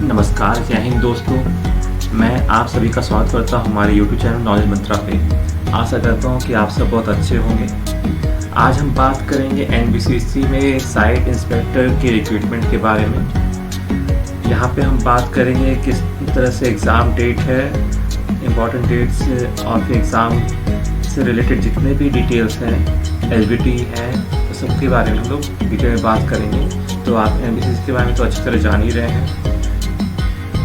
नमस्कार, जय हिंद दोस्तों। मैं आप सभी का स्वागत करता हूं हमारे YouTube चैनल नॉलेज मंत्रा पे। आशा करता हूं कि आप सब बहुत अच्छे होंगे। आज हम बात करेंगे NBCC में साइट इंस्पेक्टर के रिक्रूटमेंट के बारे में। यहाँ पे हम बात करेंगे किस तरह से एग्ज़ाम डेट है, इम्पॉर्टेंट डेट्स ऑफ एग्ज़ाम से रिलेटेड जितने भी डिटेल्स हैं, LBT है, तो सबके बारे में हम लोग डिटेल में बात करेंगे। तो आप NBCC के बारे में तो अच्छी तरह जान ही रहे हैं।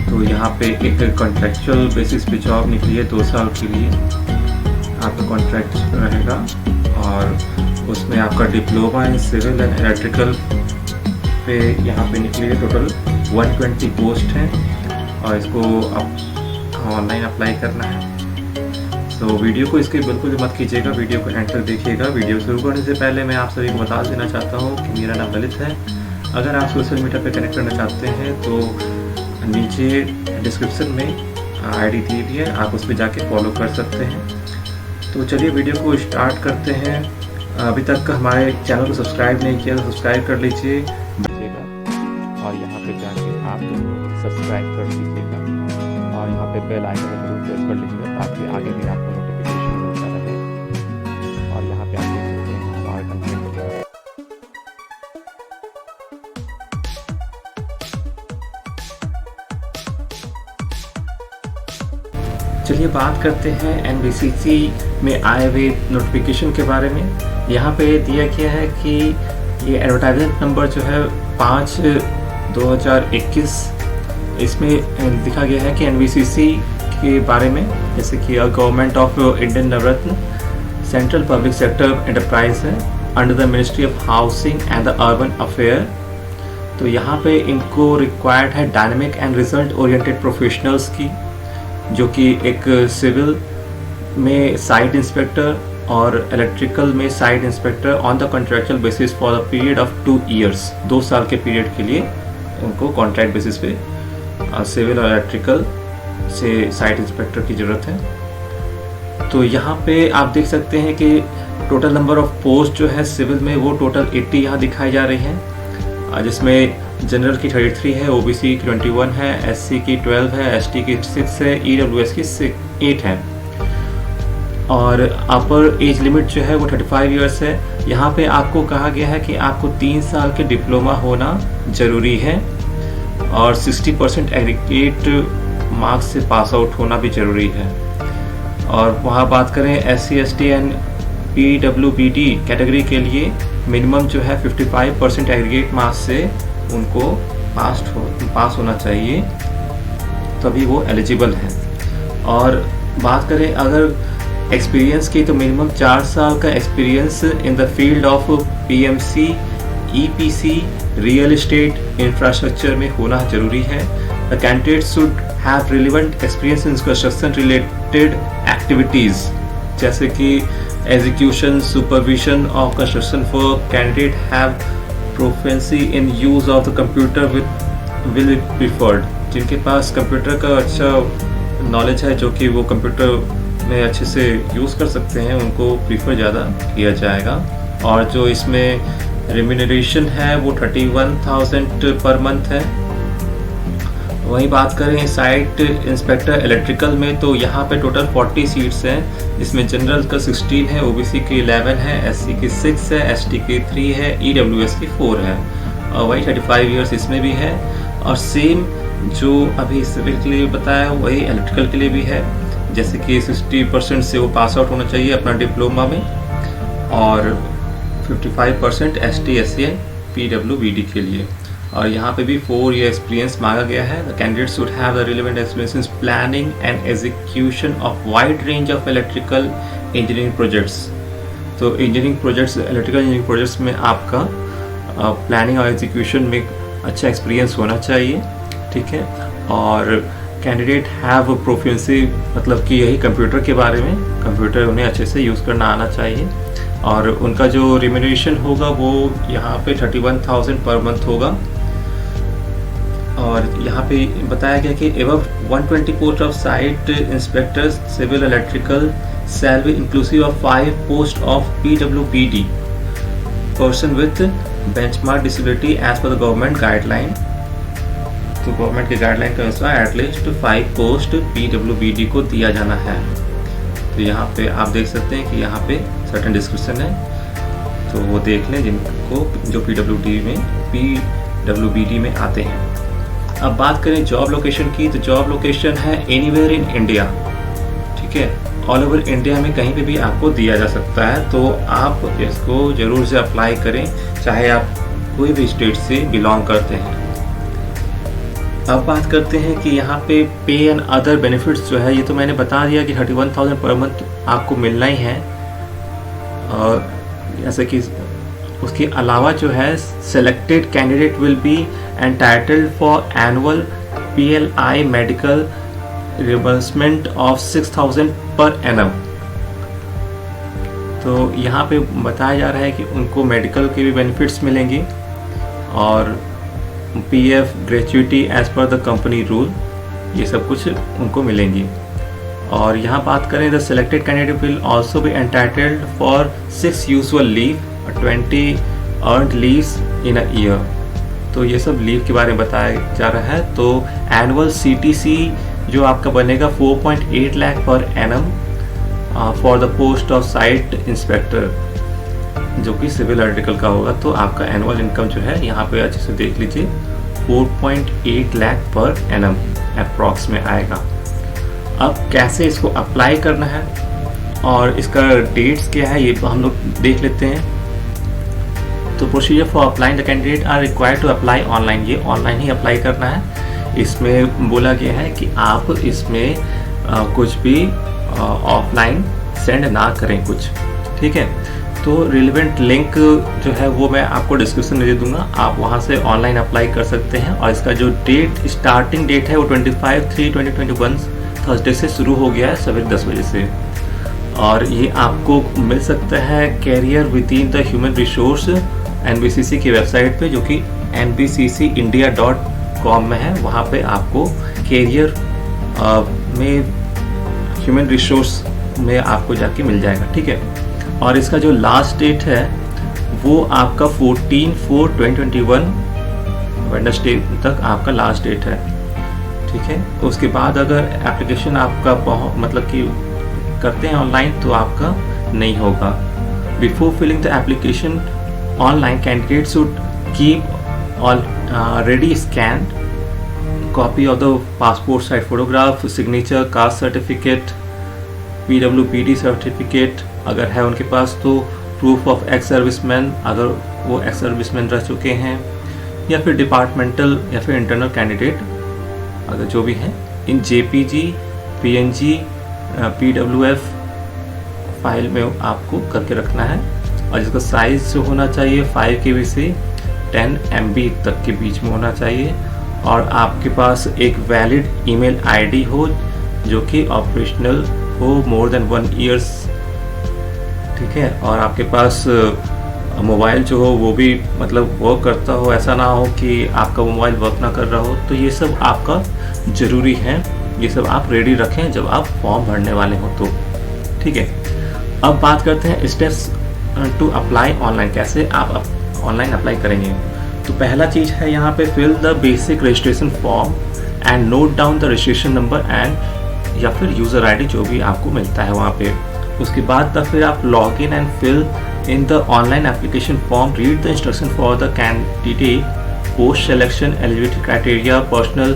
तो यहाँ पे एक कॉन्ट्रैक्चुअल बेसिस पे जॉब निकली है 2 साल के लिए। आपका कॉन्ट्रैक्ट रहेगा और उसमें आपका diploma in civil and electrical पे यहाँ पे निकली है। टोटल 120 पोस्ट हैं और इसको आप ऑनलाइन अप्लाई करना है। तो वीडियो को इसके बिल्कुल मत कीजिएगा, वीडियो को एंड तक देखिएगा। वीडियो शुरू करने से पहले मैं आप सभी को बता देना चाहता हूँ कि मेरा नाम ललित है। अगर आप सोशल मीडिया पे कनेक्ट करना चाहते हैं तो नीचे डिस्क्रिप्शन में ID दी हुई है, आप उस पर जाके फॉलो कर सकते हैं। तो चलिए वीडियो को स्टार्ट करते हैं। अभी तक हमारे चैनल को सब्सक्राइब नहीं किया तो सब्सक्राइब कर लीजिए और यहाँ पे जाके आप सब्सक्राइब कर लीजिएगा और यहाँ पे बेल आइकन को जरूर प्रेस कर लीजिएगा ताकि आगे भी आपको नोटिफिकेशन मिलता रहे। और यहाँ पे आप देख सकते हैं हमारा कंटेंट। चलिए बात करते हैं NBCC में आए हुए नोटिफिकेशन के बारे में। यहाँ पे दिया गया है कि ये एडवर्टाइजमेंट नंबर जो है 5/2021, इसमें लिखा गया है कि NBCC के बारे में, जैसे कि government of Indian Navratna central public sector enterprise है under the ministry of housing and the urban affair. तो यहाँ पे इनको रिक्वायर्ड है dynamic and result oriented professionals की, जो कि एक सिविल में साइट इंस्पेक्टर और इलेक्ट्रिकल में site inspector on the contractual basis for the period of 2 years, 2 साल के पीरियड के लिए उनको कॉन्ट्रैक्ट बेसिस पे सिविल और इलेक्ट्रिकल से साइट इंस्पेक्टर की ज़रूरत है। तो यहाँ पे आप देख सकते हैं कि टोटल नंबर ऑफ पोस्ट जो है सिविल में वो टोटल 80 यहाँ दिखाई जा रही हैं, जिसमें जनरल की 33 है, OBC की 21 है, SC की 12 है, ST की 6 है, EWS की 8 है। और अपर एज लिमिट जो है वो 35 इयर्स है। यहाँ पे आपको कहा गया है कि आपको 3 साल के डिप्लोमा होना ज़रूरी है और 60% एग्रीगेट मार्क्स से पास आउट होना भी ज़रूरी है। और वहाँ बात करें SC ST and PWBD category के लिए मिनिमम जो है 55% एग्रीगेट मार्क्स से उनको पास होना चाहिए, तभी वो एलिजिबल हैं। और बात करें अगर एक्सपीरियंस की, तो मिनिमम 4 साल का experience in the field of PMC, EPC, real estate, infrastructure में होना जरूरी है। The candidate should have relevant experience in construction related activities, जैसे कि execution, supervision of construction for candidate have proficiency in use of the computer will be preferred. जिनके पास computer का अच्छा knowledge है, जो कि वो कंप्यूटर में अच्छे से यूज़ कर सकते हैं, उनको प्रीफर ज़्यादा किया जाएगा। और जो इसमें रेम्यूनरेशन है वो 31,000 पर मंथ है। वहीं बात करें साइट इंस्पेक्टर इलेक्ट्रिकल में, तो यहाँ पे टोटल 40 सीट्स हैं, जिसमें जनरल का 16 है, OBC की 11 है, SC की 6 है, ST की 3 है, EWS की 4 है। और वही 35 इयर्स इसमें भी है। और सेम जो अभी सिविल के लिए बताया वही इलेक्ट्रिकल के लिए भी है, जैसे कि 60% से वो पास आउट होना चाहिए अपना डिप्लोमा में और 55% ST SC PWBD के लिए। और यहाँ पे भी 4 year एक्सपीरियंस मांगा गया है। The candidate should have the relevant experience in planning and execution of wide range of electrical engineering projects. तो engineering projects, electrical engineering projects में आपका प्लानिंग और एग्जीक्यूशन में अच्छा एक्सपीरियंस होना चाहिए, ठीक है। और कैंडिडेट हैव प्रोफिशिएंसी, मतलब कि यही कंप्यूटर के बारे में, कंप्यूटर उन्हें अच्छे से यूज़ करना आना चाहिए। और उनका जो रिम्यूनरेशन होगा वो यहाँ पे 31,000 पर मंथ होगा। और यहाँ पे बताया गया कि above 120 post of site inspectors civil electrical shall be inclusive of 5 posts of PWBD person with benchmark disability as per the government guideline. तो गवर्नमेंट के गाइडलाइन के अनुसार एटलीस्ट 5 पोस्ट PWBD को दिया जाना है। तो यहाँ पे आप देख सकते हैं कि यहाँ पे सर्टेन डिस्क्रिप्शन है, तो वो देख लें जिनको जो PWBD में आते हैं। अब बात करें जॉब लोकेशन की, तो जॉब लोकेशन है एनीवेयर इन इंडिया, ठीक है, ऑल ओवर इंडिया में कहीं पे भी आपको दिया जा सकता है। तो आप इसको ज़रूर से अप्लाई करें, चाहे आप कोई भी स्टेट से बिलोंग करते हैं। अब बात करते हैं कि यहाँ पे पे एंड अदर बेनिफिट्स जो है, ये तो मैंने बता दिया कि 31,000 पर मंथ आपको मिलना ही है। और जैसे कि उसके अलावा जो है selected candidate will be entitled for annual PLI medical reimbursement of 6,000 per annum. तो यहाँ पे बताया जा रहा है कि उनको मेडिकल के भी बेनिफिट्स मिलेंगे और PF gratuity as per the company rule, ये सब कुछ उनको मिलेंगी। और यहाँ बात करें the selected candidate will also be entitled for 6 usual leave, 20 earned leaves in a year. तो ये सब लीव के बारे में बताया जा रहा है। तो एनुअल CTC जो आपका बनेगा 4.8 lakh per annum for the post of site inspector, जो कि सिविल आर्टिकल का होगा। तो आपका एनुअल इनकम जो है यहाँ पे अच्छे से देख लीजिए 4.8 लाख पर एनम अप्रॉक्स में आएगा। अब कैसे इसको अप्लाई करना है और इसका डेट्स क्या है ये हम लोग देख लेते हैं। तो procedure for applying the candidate are required to apply online, ये ऑनलाइन ही अप्लाई करना है। इसमें बोला गया है कि आप इसमें कुछ भी ऑफलाइन सेंड ना करें कुछ, ठीक है। तो रिलेवेंट लिंक जो है वो मैं आपको डिस्क्रिप्शन में दे दूंगा, आप वहाँ से ऑनलाइन अप्लाई कर सकते हैं। और इसका जो स्टार्टिंग डेट है वो 25/3/2021 थर्सडे से शुरू हो गया है सवेरे 10 बजे से। और ये आपको मिल सकता है career within the human resource NBCC की वेबसाइट पे, जो कि nbccindia.com में है। वहाँ पे आपको कैरियर में ह्यूमन रिसोर्स में आपको जाके मिल जाएगा, ठीक है। और इसका जो लास्ट डेट है वो आपका 14/4/2021 वेडनेसडे तक आपका लास्ट डेट है, ठीक है। उसके बाद अगर एप्लीकेशन आपका मतलब कि करते हैं ऑनलाइन तो आपका नहीं होगा। Before filling the application online candidate should keep already scanned copy of the passport size photograph, signature, caste certificate, PWBD certificate अगर है उनके पास, तो प्रूफ ऑफ एक्स सर्विसमैन अगर वो एक्स सर्विसमैन रह चुके हैं, या फिर डिपार्टमेंटल या फिर इंटरनल कैंडिडेट अगर जो भी हैं, इन JPG, PNG, PWF फाइल में आपको करके रखना है। और जिसका साइज जो होना चाहिए 5 KB से 10 MB तक के बीच में होना चाहिए। और आपके पास एक वैलिड ईमेल ID हो जो कि ऑपरेशनल हो मोर देन 1 ईयर्स, ठीक है। और आपके पास मोबाइल जो हो वो भी मतलब वर्क करता हो, ऐसा ना हो कि आपका मोबाइल वर्क ना कर रहा हो। तो ये सब आपका ज़रूरी है, ये सब आप रेडी रखें जब आप फॉर्म भरने वाले हो तो, ठीक है। अब बात करते हैं स्टेप्स टू अप्लाई ऑनलाइन, कैसे आप ऑनलाइन अप्लाई करेंगे। तो पहला चीज़ है यहाँ पे fill the basic registration form and note down the registration number and या फिर यूज़र ID जो भी आपको मिलता है वहाँ पे। उसके बाद तब फिर आप log in and fill in the online application form, read the instruction for the candidate, post selection, eligibility criteria, personal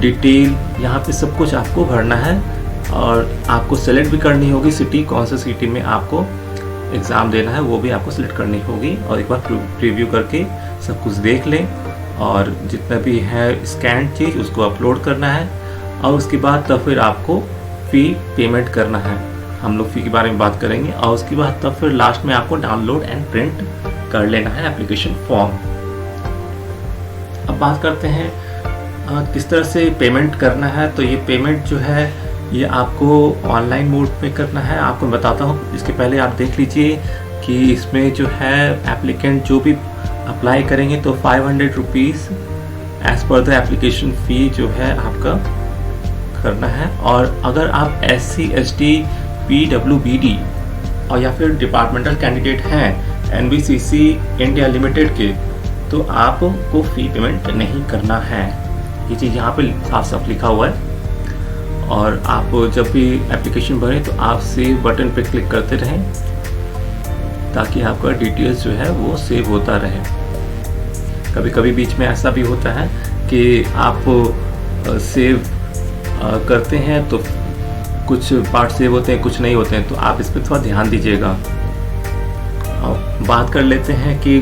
detail, यहाँ पे सब कुछ आपको भरना है। और आपको सेलेक्ट भी करनी होगी सिटी, कौन सा सिटी में आपको एग्ज़ाम देना है वो भी आपको सिलेक्ट करनी होगी। और एक बार प्रीव्यू करके सब कुछ देख लें और जितना भी है स्कैन चीज़ उसको अपलोड करना है। और उसके बाद तब फिर आपको फ़ी पेमेंट करना है, हम लोग फ़ी के बारे में बात करेंगे। और उसके बाद तब फिर लास्ट में आपको डाउनलोड एंड प्रिंट कर लेना है एप्लीकेशन फॉर्म। अब बात करते हैं किस तरह से पेमेंट करना है। तो ये पेमेंट जो है ये आपको ऑनलाइन मोड पे करना है, आपको बताता हूँ। इसके पहले आप देख लीजिए कि इसमें जो है एप्लीकेंट जो भी अप्लाई करेंगे तो 500 rupees as per the application fee जो है आपका करना है। और अगर आप SC ST PWBD और या फिर डिपार्टमेंटल कैंडिडेट हैं NBCC इंडिया लिमिटेड के, तो आपको फ़ी पेमेंट नहीं करना है। ये चीज़ यहाँ पे साफ साफ लिखा हुआ है। और आप जब भी एप्लीकेशन भरें तो आप सेव बटन पे क्लिक करते रहें ताकि आपका डिटेल्स जो है वो सेव होता रहे। कभी कभी बीच में ऐसा भी होता है कि आप सेव करते हैं तो कुछ पार्ट सेव होते हैं, कुछ नहीं होते हैं, तो आप इस पर थोड़ा ध्यान दीजिएगा। बात कर लेते हैं कि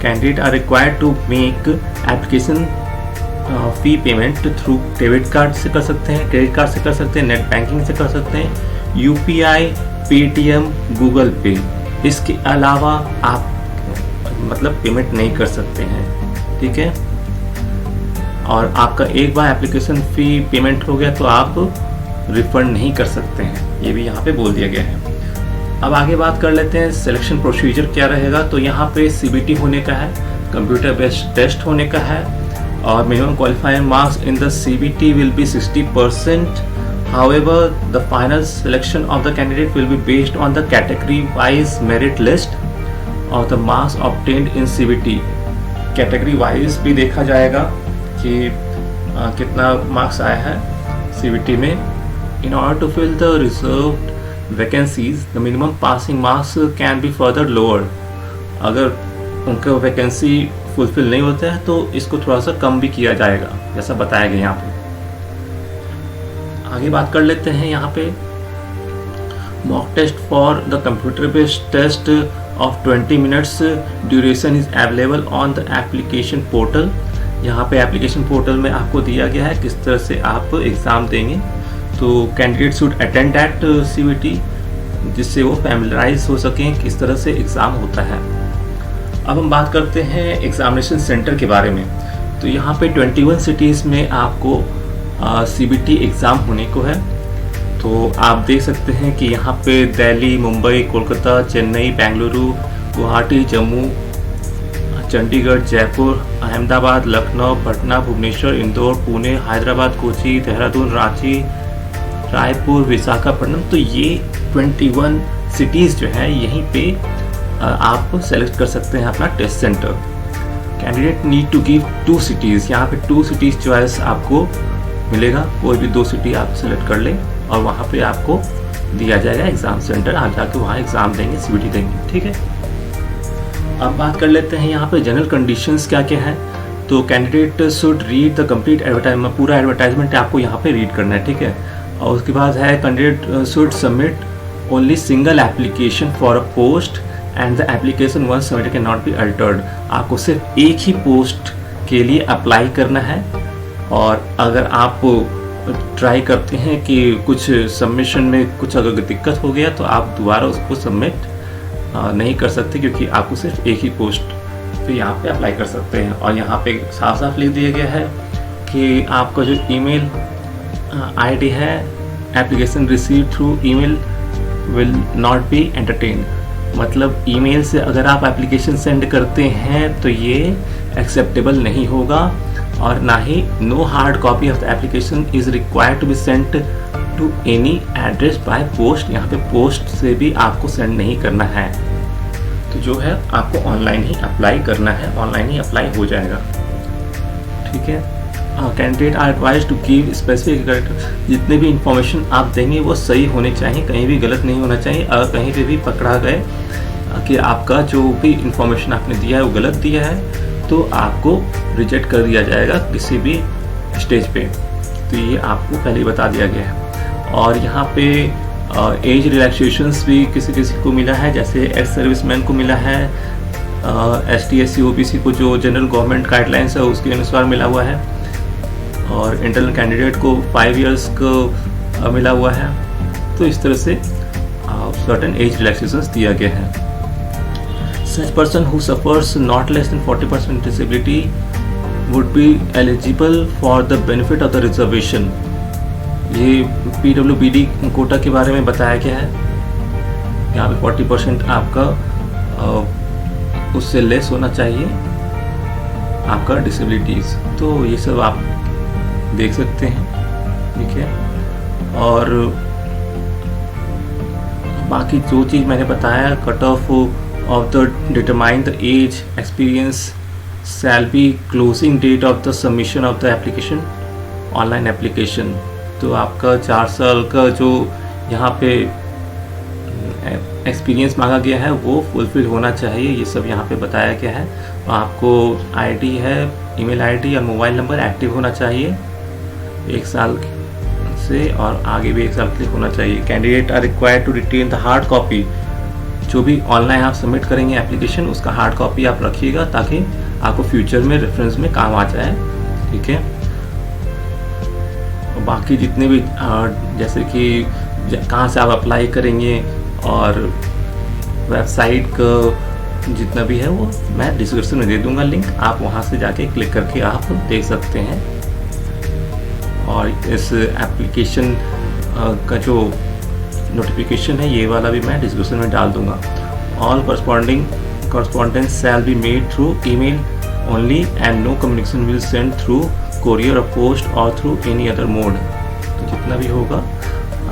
candidate are required to make application fee payment through debit card से कर सकते हैं, क्रेडिट कार्ड से कर सकते हैं, नेट बैंकिंग से कर सकते हैं, यूपीआई, पेटीएम, गूगल पे। इसके अलावा आप मतलब पेमेंट नहीं कर सकते हैं, ठीक है। और आपका एक बार एप्लीकेशन फी पेमेंट हो गया तो आप रिफंड नहीं कर सकते हैं, ये भी यहाँ पे बोल दिया गया है। अब आगे बात कर लेते हैं सिलेक्शन प्रोसीजर क्या रहेगा। तो यहाँ पे सीबीटी होने का है, कंप्यूटर बेस्ड टेस्ट होने का है, और minimum qualifying marks in the CBT will be 60%. However, the final selection of the candidate will be based on the category-wise merit list of the marks obtained in CBT. Category-wise भी देखा जाएगा कि कितना marks आया है CBT में. In order to fill the reserved vacancies, the minimum passing marks can be further lowered. अगर उनका वैकेंसी फुलफिल नहीं होता है तो इसको थोड़ा सा कम भी किया जाएगा, जैसा बताया गया यहाँ पे. आगे बात कर लेते हैं यहाँ पे mock test for the computer based test of 20 minutes duration is available on the application portal. यहाँ पे एप्लीकेशन पोर्टल में आपको दिया गया है किस तरह से आप एग्ज़ाम देंगे. तो candidate should attend that CBT जिससे वो फैमिलराइज हो सकें किस तरह से एग्ज़ाम होता है. अब हम बात करते हैं एग्जामिनेशन सेंटर के बारे में. तो यहाँ पे 21 सिटीज़ में आपको सीबीटी एग्ज़ाम होने को है. तो आप देख सकते हैं कि यहाँ पे दिल्ली, मुंबई, कोलकाता, चेन्नई, बेंगलुरु, गुवाहाटी, जम्मू, चंडीगढ़, जयपुर, अहमदाबाद, लखनऊ, पटना, भुवनेश्वर, इंदौर, पुणे, हैदराबाद, कोची, देहरादून, रांची, रायपुर, विशाखापट्टनम. तो ये 21 सिटीज़ जो है यहीं पे आप सेलेक्ट कर सकते हैं अपना test centre. Candidate need to give 2 cities. यहाँ पे 2 सिटीज़ चॉइस आपको मिलेगा. कोई भी 2 सिटी आप सेलेक्ट कर लें और वहाँ पे आपको दिया जाएगा एग्ज़ाम सेंटर. आप जाके वहाँ एग्ज़ाम देंगे, सीबीटी देंगे, ठीक है. अब बात कर लेते हैं यहाँ पे जनरल कंडीशंस क्या क्या है. तो candidate should read the complete advertisement. पूरा एडवर्टाइजमेंट आपको यहाँ पे रीड करना है, ठीक है. और उसके बाद है candidate should submit only single application for a post and the application once submitted can not be altered. आपको सिर्फ एक ही पोस्ट के लिए अप्लाई करना है. और अगर आप ट्राई करते हैं कि कुछ सबमिशन में कुछ अगर दिक्कत हो गया तो आप दोबारा उसको सबमिट नहीं कर सकते, क्योंकि आपको सिर्फ एक ही पोस्ट पे यहाँ पे अप्लाई कर सकते हैं. और यहाँ पे साफ साफ लिख दिया गया है कि आपका जो ईमेल आईडी है, application receive through email will not be entertain. मतलब ईमेल से अगर आप एप्लीकेशन सेंड करते हैं तो ये एक्सेप्टेबल नहीं होगा. और ना ही no hard copy of the application is required to be sent to any address by post. यहाँ पे पोस्ट से भी आपको सेंड नहीं करना है. तो जो है आपको ऑनलाइन ही अप्लाई करना है, ऑनलाइन ही अप्लाई हो जाएगा, ठीक है. Candidate are advise to give specific correct. जितने भी इंफॉर्मेशन आप देंगे वो सही होने चाहिए, कहीं भी गलत नहीं होना चाहिए. अगर कहीं पे भी पकड़ा गए कि आपका जो भी इंफॉर्मेशन आपने दिया है वो गलत दिया है तो आपको रिजेक्ट कर दिया जाएगा किसी भी स्टेज पे. तो ये आपको पहले ही बता दिया गया है. और यहाँ पे एज रिलैक्सेशंस भी किसी किसी को मिला है, जैसे एक्स सर्विसमैन को मिला है, ST SC OBC को जो जनरल गवर्नमेंट गाइडलाइंस है उसके अनुसार मिला हुआ है. और इंटरनल कैंडिडेट को 5 इयर्स को मिला हुआ है. तो इस तरह से सर्टेन एज रिलैक्सेशंस दिया गया है. Such person who suffers not less than 40% disability would be eligible for the benefit of the reservation. ये PWBD कोटा के बारे में बताया गया है. यहाँ पे 40% आपका उससे लेस होना चाहिए आपका डिसेबिलिटीज़. तो ये सब आप देख सकते हैं, ठीक है. और बाकी जो चीज़ मैंने बताया, cut off of the determine the age, experience shall be closing date of the submission of the application. Online application. तो आपका 4 साल का जो यहाँ पे एक्सपीरियंस मांगा गया है वो फुलफिल होना चाहिए, ये सब यहाँ पे बताया गया है। आपको आईडी है, ईमेल आईडी और मोबाइल नंबर एक्टिव होना चाहिए 1 साल से, और आगे भी 1 साल के लिए होना चाहिए। Candidate are required to retain the hard copy. जो भी ऑनलाइन आप सबमिट करेंगे एप्लीकेशन, उसका हार्ड कॉपी आप रखिएगा ताकि आपको फ्यूचर में रेफरेंस में काम आ जाए। ठीक है। और बाकी जितने भी जैसे कि कहाँ से आप अप्लाई करेंगे और वेबसाइट का जितना भी है वो मैं डिस्क्रिप्शन में दे दूंगा लिंक, आप वहाँ से जाके क्लिक करके आप देख सकते हैं। और इस एप्लीकेशन का जो नोटिफिकेशन है ये वाला भी मैं डिस्क्रिप्शन में डाल दूंगा। All correspondence shall be made through email only and no communication will send through courier or post or through any other mode। तो जितना भी होगा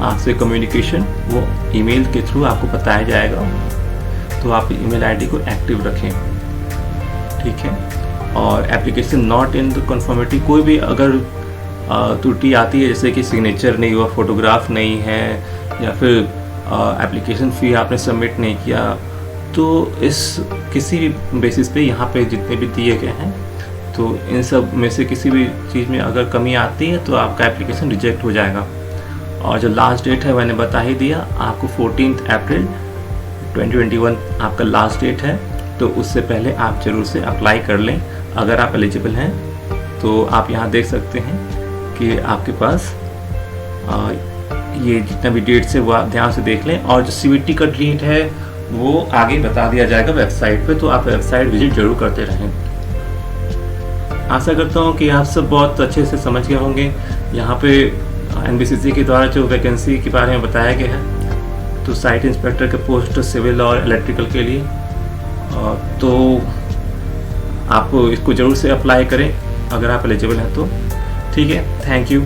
आपसे कम्युनिकेशन वो ईमेल के थ्रू आपको बताया जाएगा, तो आप ईमेल आईडी को एक्टिव रखें। ठीक है। और application not in the conformity, कोई भी अगर त्रुटि आती है जैसे कि सिग्नेचर नहीं हुआ, फोटोग्राफ नहीं है, या फिर एप्लीकेशन फ़ी आपने सबमिट नहीं किया, तो इस किसी भी बेसिस पे यहाँ पे जितने भी दिए गए हैं, तो इन सब में से किसी भी चीज़ में अगर कमी आती है तो आपका एप्लीकेशन रिजेक्ट हो जाएगा। और जो लास्ट डेट है मैंने बता ही दिया आपको, 14 अप्रैल 2021 आपका लास्ट डेट है। तो उससे पहले आप ज़रूर से अप्लाई कर लें अगर आप एलिजिबल हैं। तो आप यहाँ देख सकते हैं कि आपके पास ये जितना भी डेट्स है वो आप ध्यान से देख लें। और जो CVT का डेट है वो आगे बता दिया जाएगा वेबसाइट पे, तो आप वेबसाइट विजिट जरूर करते रहें। आशा करता हूँ कि आप सब बहुत अच्छे से समझ गए होंगे। यहाँ पे NBCC के द्वारा जो वैकेंसी के बारे में बताया गया है, तो साइट इंस्पेक्टर के पोस्ट सिविल और इलेक्ट्रिकल के लिए, तो आप इसको ज़रूर से अप्लाई करें अगर आप एलिजिबल हैं तो। ठीक है, थैंक यू।